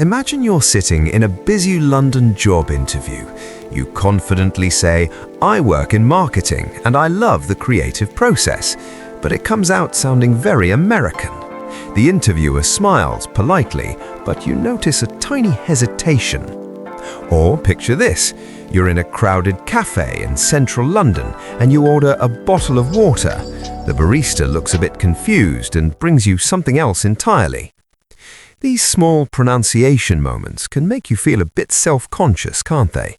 Imagine you're sitting in a busy London job interview. You confidently say, "I work in marketing and I love the creative process," but it comes out sounding very American. The interviewer smiles politely, but you notice a tiny hesitation. Or picture this. You're in a crowded café in central London and you order a bottle of water. The barista looks a bit confused and brings you something else entirely. These small pronunciation moments can make you feel a bit self-conscious, can't they?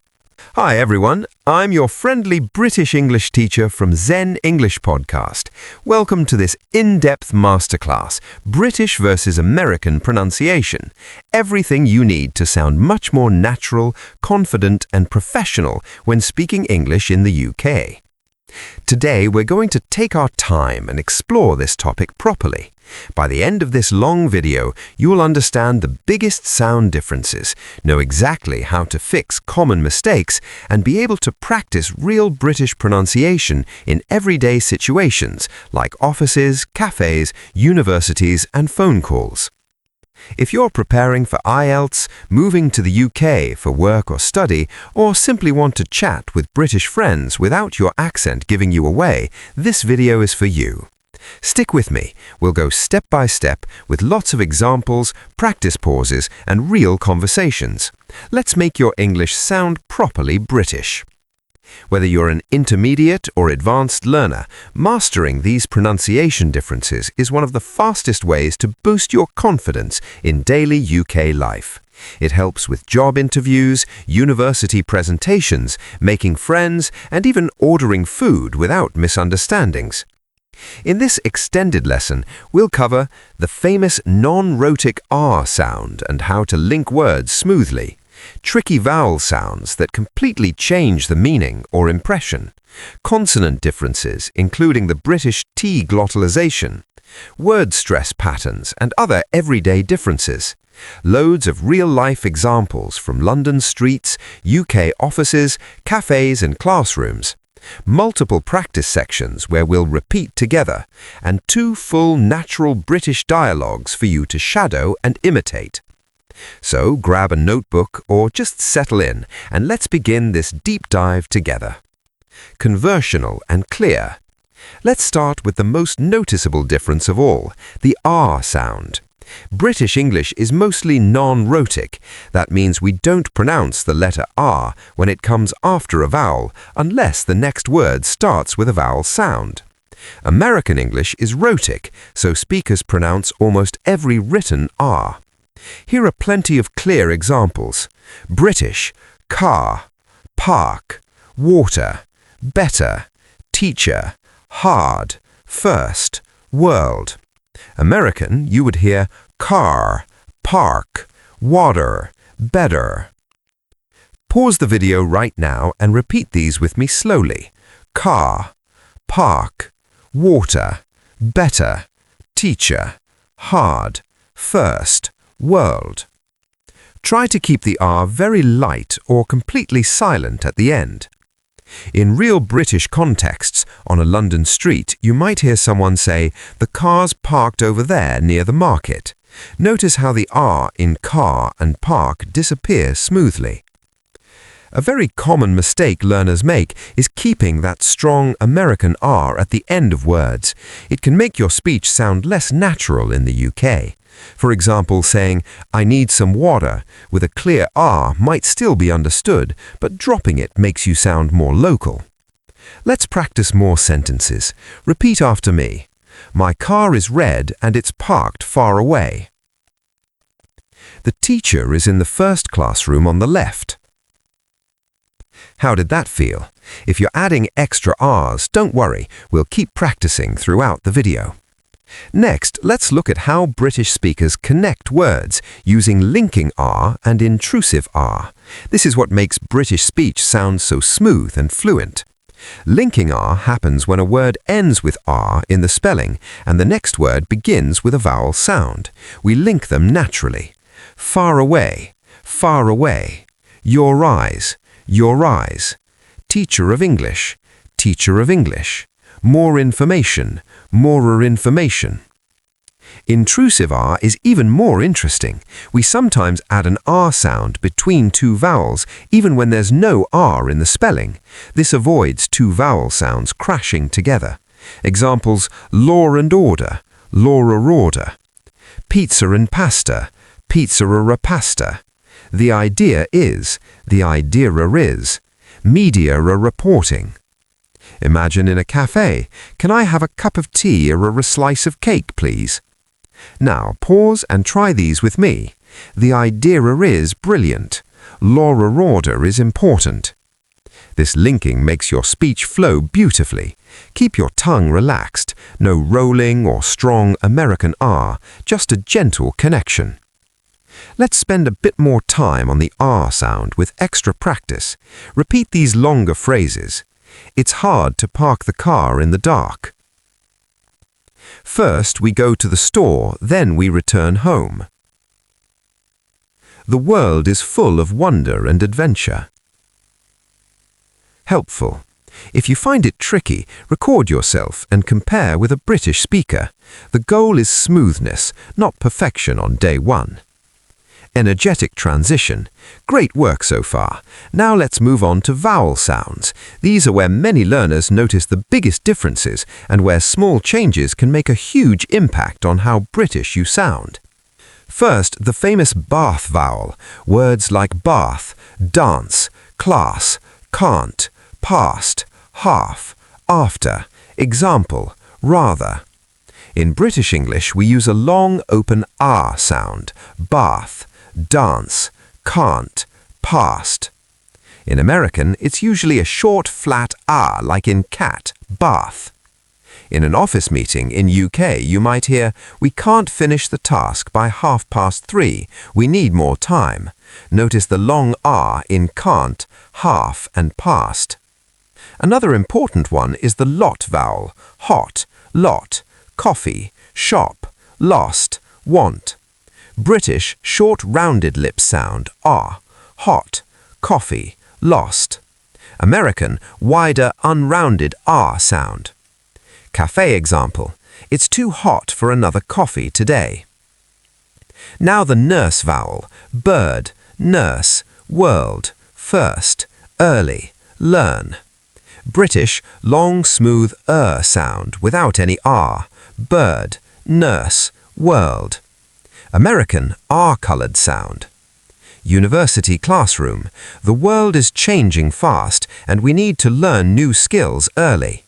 Hi everyone, I'm your friendly British English teacher from Zen English Podcast. Welcome to this in-depth masterclass, British versus American pronunciation. Everything you need to sound much more natural, confident and professional when speaking English in the UK. Today we're going to take our time and explore this topic properly. By the end of this long video, you will understand the biggest sound differences, know exactly how to fix common mistakes, and be able to practice real British pronunciation in everyday situations like offices, cafes, universities, and phone calls. If you're preparing for IELTS, moving to the UK for work or study, or simply want to chat with British friends without your accent giving you away, this video is for you. Stick with me. We'll go step by step with lots of examples, practice pauses, and real conversations. Let's make your English sound properly British. Whether you're an intermediate or advanced learner, mastering these pronunciation differences is one of the fastest ways to boost your confidence in daily UK life. It helps with job interviews, university presentations, making friends, and even ordering food without misunderstandings. In this extended lesson, we'll cover the famous non-rhotic R sound and how to link words smoothly, tricky vowel sounds that completely change the meaning or impression, consonant differences including the British T glottalization, word stress patterns and other everyday differences, loads of real-life examples from London streets, UK offices, cafes and classrooms, multiple practice sections where we'll repeat together, and 2 full natural British dialogues for you to shadow and imitate. So grab a notebook or just settle in and let's begin this deep dive together. Conversational and clear. Let's start with the most noticeable difference of all, the R sound. British English is mostly non-rhotic. That means we don't pronounce the letter R when it comes after a vowel unless the next word starts with a vowel sound. American English is rhotic, so speakers pronounce almost every written R. Here are plenty of clear examples. British, car, park, water, better, teacher, hard, first, world. American, you would hear car, park, water, better. Pause the video right now and repeat these with me slowly. Car, park, water, better, teacher, hard, first, world. Try to keep the R very light or completely silent at the end. In real British contexts, on a London street, you might hear someone say, "The car's parked over there near the market." Notice how the R in car and park disappears smoothly. A very common mistake learners make is keeping that strong American R at the end of words. It can make your speech sound less natural in the UK. For example, saying, "I need some water," with a clear R might still be understood, but dropping it makes you sound more local. Let's practice more sentences. Repeat after me. My car is red and it's parked far away. The teacher is in the first classroom on the left. How did that feel? If you're adding extra R's, don't worry, we'll keep practicing throughout the video. Next, let's look at how British speakers connect words using linking R and intrusive R. This is what makes British speech sound so smooth and fluent. Linking R happens when a word ends with R in the spelling and the next word begins with a vowel sound. We link them naturally. Far away, far away. Your eyes, your eyes. Teacher of English, teacher of English. More information, more information. Intrusive R is even more interesting. We sometimes add an R sound between two vowels, even when there's no R in the spelling. This avoids two vowel sounds crashing together. Examples: law and order, law-a-order. Pizza and pasta, pizza-a-pasta. The idea is, the idea-a is. Media-a reporting. Imagine in a café, can I have a cup of tea or a slice of cake, please? Now pause and try these with me. The idea-a is brilliant. Law-a-order is important. This linking makes your speech flow beautifully. Keep your tongue relaxed. No rolling or strong American R, just a gentle connection. Let's spend a bit more time on the R sound with extra practice. Repeat these longer phrases. It's hard to park the car in the dark. First, we go to the store, then we return home. The world is full of wonder and adventure. Helpful. If you find it tricky, record yourself and compare with a British speaker. The goal is smoothness, not perfection on day one. Energetic transition. Great work so far. Now let's move on to vowel sounds. These are where many learners notice the biggest differences and where small changes can make a huge impact on how British you sound. First, the famous bath vowel. Words like bath, dance, class, can't, past, half, after. Example: rather. In British English, we use a long open R sound. Bath, dance, can't, past. In American, it's usually a short, flat R, like in cat, bath. In an office meeting in UK, you might hear, "We can't finish the task by 3:30. We need more time." Notice the long R in can't, half, and past. Another important one is the lot vowel. Hot, lot, coffee, shop, lost, want. British short rounded lip sound R. Hot, coffee, lost. American wider unrounded R sound. Café example: it's too hot for another coffee today. Now the nurse vowel. Bird, nurse, world, first, early, learn. British long smooth sound without any R. Bird, nurse, world. American R-colored sound. University classroom. The world is changing fast and we need to learn new skills early.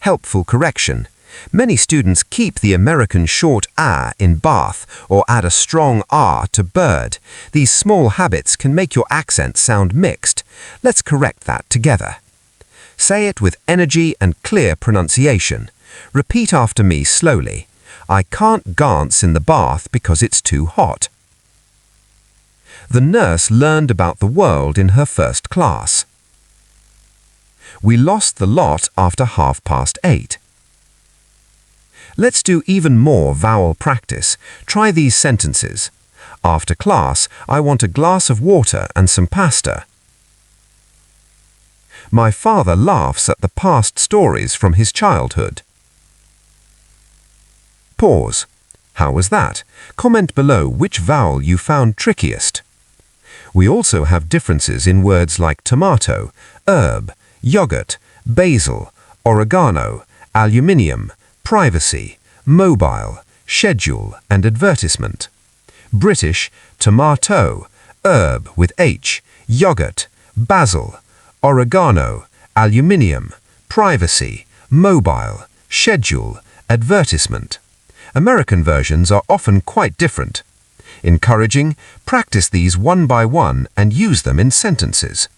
Helpful correction. Many students keep the American short A in bath or add a strong R to bird. These small habits can make your accent sound mixed. Let's correct that together. Say it with energy and clear pronunciation. Repeat after me slowly. I can't dance in the bath because it's too hot. The nurse learned about the world in her first class. We lost the lot after 8:30. Let's do even more vowel practice. Try these sentences. After class, I want a glass of water and some pasta. My father laughs at the past stories from his childhood. Pause. How was that? Comment below which vowel you found trickiest. We also have differences in words like tomato, herb, yogurt, basil, oregano, aluminium, privacy, mobile, schedule, and advertisement. British, tomato, herb with H, yogurt, basil, oregano, aluminium, privacy, mobile, schedule, advertisement. American versions are often quite different. Encouraging, practice these one by one and use them in sentences.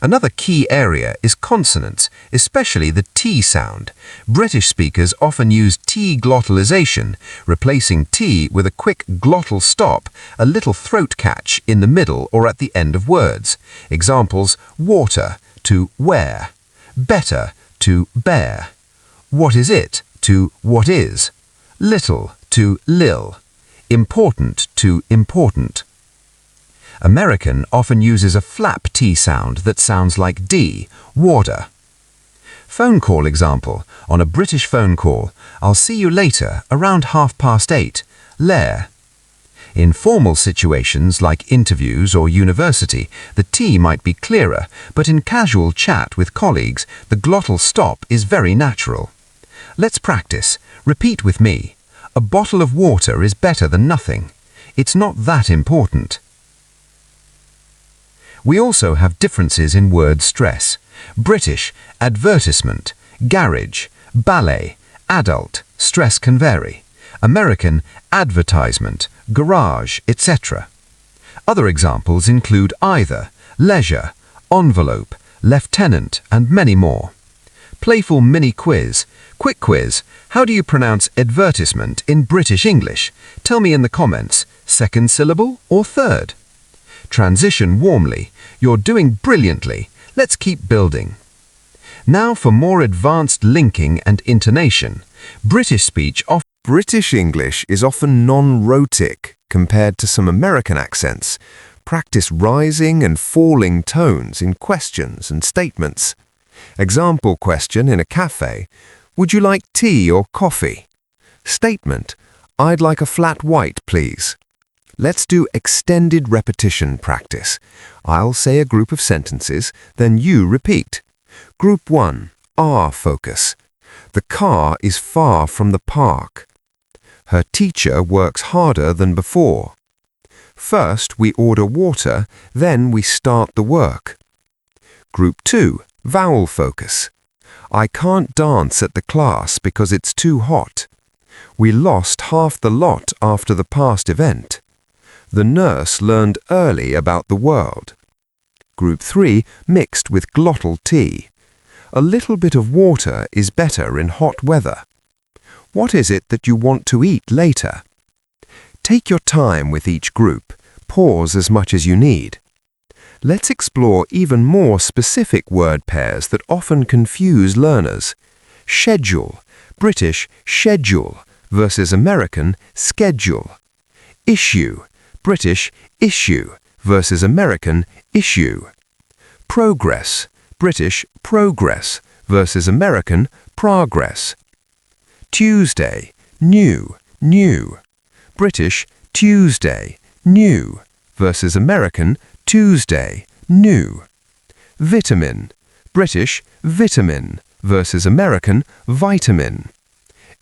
Another key area is consonants, especially the T sound. British speakers often use T glottalization, replacing T with a quick glottal stop, a little throat catch in the middle or at the end of words. Examples: water to where, better to bear, what is it to what is, little to lil, important to important. American often uses a flap T sound that sounds like D, water. Phone call example. On a British phone call, I'll see you later, around 8:30. Later. In formal situations like interviews or university, the T might be clearer, but in casual chat with colleagues, the glottal stop is very natural. Let's practice. Repeat with me. A bottle of water is better than nothing. It's not that important. We also have differences in word stress. British, advertisement, garage, ballet, adult, stress can vary. American, advertisement, garage, etc. Other examples include either, leisure, envelope, lieutenant, and many more. Playful mini quiz. Quick quiz. How do you pronounce advertisement in British English? Tell me in the comments. Second syllable or third? Transition warmly. You're doing brilliantly. Let's keep building. Now for more advanced linking and intonation. British English is often non-rhotic compared to some American accents. Practice rising and falling tones in questions and statements. Example question in a café. Would you like tea or coffee? Statement. I'd like a flat white, please. Let's do extended repetition practice. I'll say a group of sentences, then you repeat. Group 1. R focus. The car is far from the park. Her teacher works harder than before. First we order water, then we start the work. Group 2. Vowel focus. I can't dance at the class because it's too hot. We lost half the lot after the past event. The nurse learned early about the world. Group 3. Mixed with glottal T. A little bit of water is better in hot weather. What is it that you want to eat later? Take your time with each group. Pause as much as you need. Let's explore even more specific word pairs that often confuse learners. Schedule. British schedule versus American schedule. Issue. British issue versus American issue. Progress. British progress versus American progress. Tuesday, new, new. British Tuesday, new versus American Tuesday, new. Vitamin. British vitamin versus American vitamin.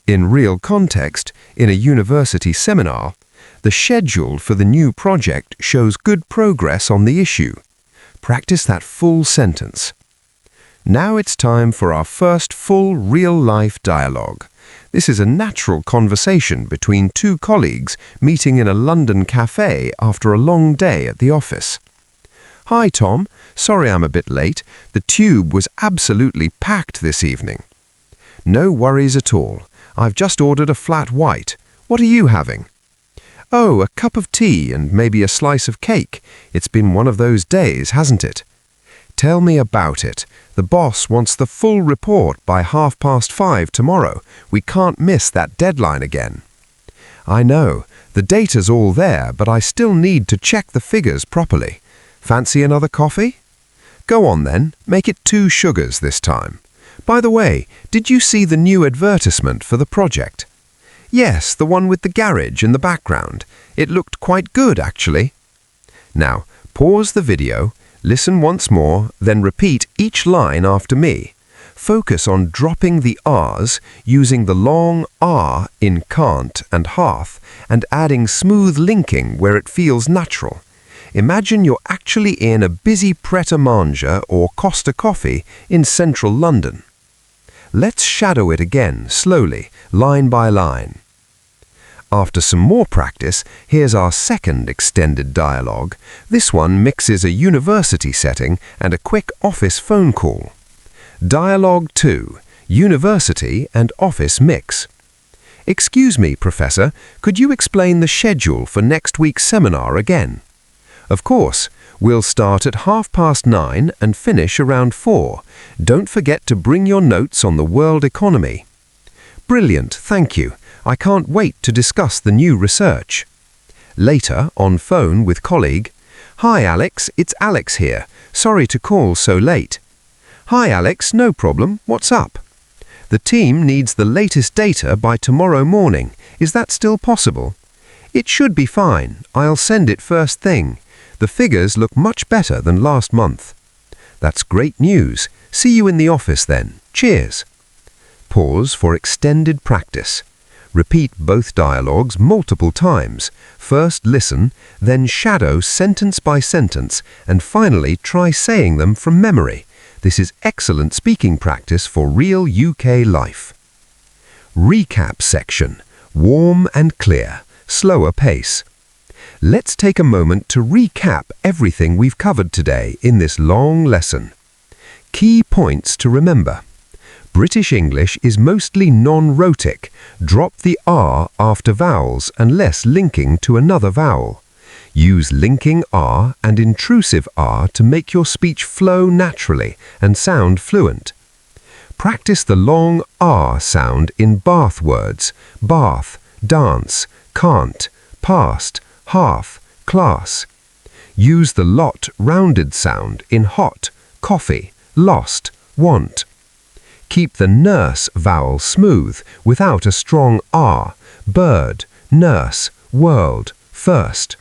In real context, in a university seminar, the schedule for the new project shows good progress on the issue. Practice that full sentence. Now it's time for our first full real-life dialogue. This is a natural conversation between two colleagues meeting in a London café after a long day at the office. Hi Tom, sorry I'm a bit late. The tube was absolutely packed this evening. No worries at all. I've just ordered a flat white. What are you having? Oh, a cup of tea and maybe a slice of cake. It's been one of those days, hasn't it? Tell me about it. The boss wants the full report by 5:30 tomorrow. We can't miss that deadline again. I know. The data's all there, but I still need to check the figures properly. Fancy another coffee? Go on then. Make it 2 sugars this time. By the way, did you see the new advertisement for the project? Yes, the one with the garage in the background. It looked quite good, actually. Now, pause the video, listen once more, then repeat each line after me. Focus on dropping the R's, using the long R in can't and hearth, and adding smooth linking where it feels natural. Imagine you're actually in a busy Pret-a-Manger or Costa Coffee in central London. Let's shadow it again, slowly, line by line. After some more practice, here's our second extended dialogue. This one mixes a university setting and a quick office phone call. Dialogue 2. University and office mix. Excuse me, Professor, could you explain the schedule for next week's seminar again? Of course. We'll start at 9:30 and finish around 4. Don't forget to bring your notes on the world economy. Brilliant, thank you. I can't wait to discuss the new research. Later, on phone with colleague. Hi Alex, it's Alex here. Sorry to call so late. Hi Alex, no problem. What's up? The team needs the latest data by tomorrow morning. Is that still possible? It should be fine. I'll send it first thing. The figures look much better than last month. That's great news. See you in the office then. Cheers. Pause for extended practice. Repeat both dialogues multiple times. First listen, then shadow sentence by sentence, and finally try saying them from memory. This is excellent speaking practice for real UK life. Recap section. Warm and clear. Slower pace. Let's take a moment to recap everything we've covered today in this long lesson. Key points to remember. British English is mostly non-rhotic. Drop the R after vowels unless linking to another vowel. Use linking R and intrusive R to make your speech flow naturally and sound fluent. Practice the long R sound in bath words: bath, dance, can't, past, half, class. Use the lot rounded sound in hot, coffee, lost, want. Keep the nurse vowel smooth without a strong R: bird, nurse, world, first.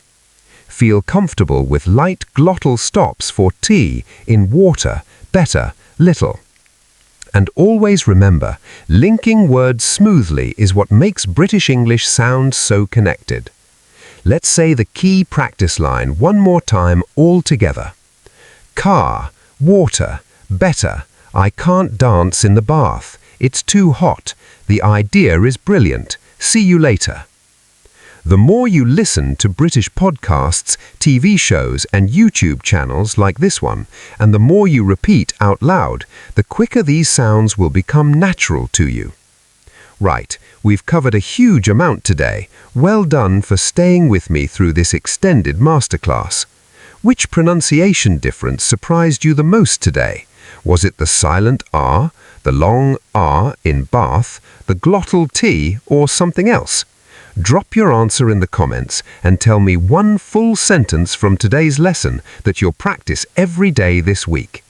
Feel comfortable with light glottal stops for T in water, better, little. And always remember, linking words smoothly is what makes British English sound so connected. Let's say the key practice line one more time all together. Car, water, better. I can't dance in the bath. It's too hot. The idea is brilliant. See you later. The more you listen to British podcasts, TV shows and YouTube channels like this one, and the more you repeat out loud, the quicker these sounds will become natural to you. Right, we've covered a huge amount today. Well done for staying with me through this extended masterclass. Which pronunciation difference surprised you the most today? Was it the silent R, the long R in bath, the glottal T, or something else? Drop your answer in the comments and tell me one full sentence from today's lesson that you'll practice every day this week.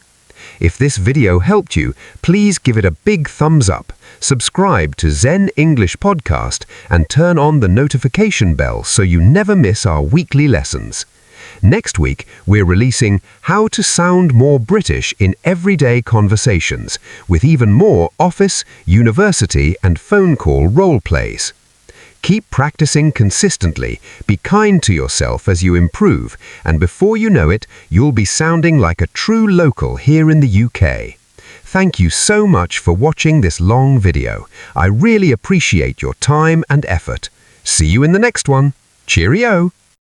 If this video helped you, please give it a big thumbs up, subscribe to Zen English Podcast, and turn on the notification bell so you never miss our weekly lessons. Next week, we're releasing How to Sound More British in Everyday Conversations, with even more office, university, and phone call role plays. Keep practicing consistently, be kind to yourself as you improve, and before you know it, you'll be sounding like a true local here in the UK. Thank you so much for watching this long video. I really appreciate your time and effort. See you in the next one. Cheerio!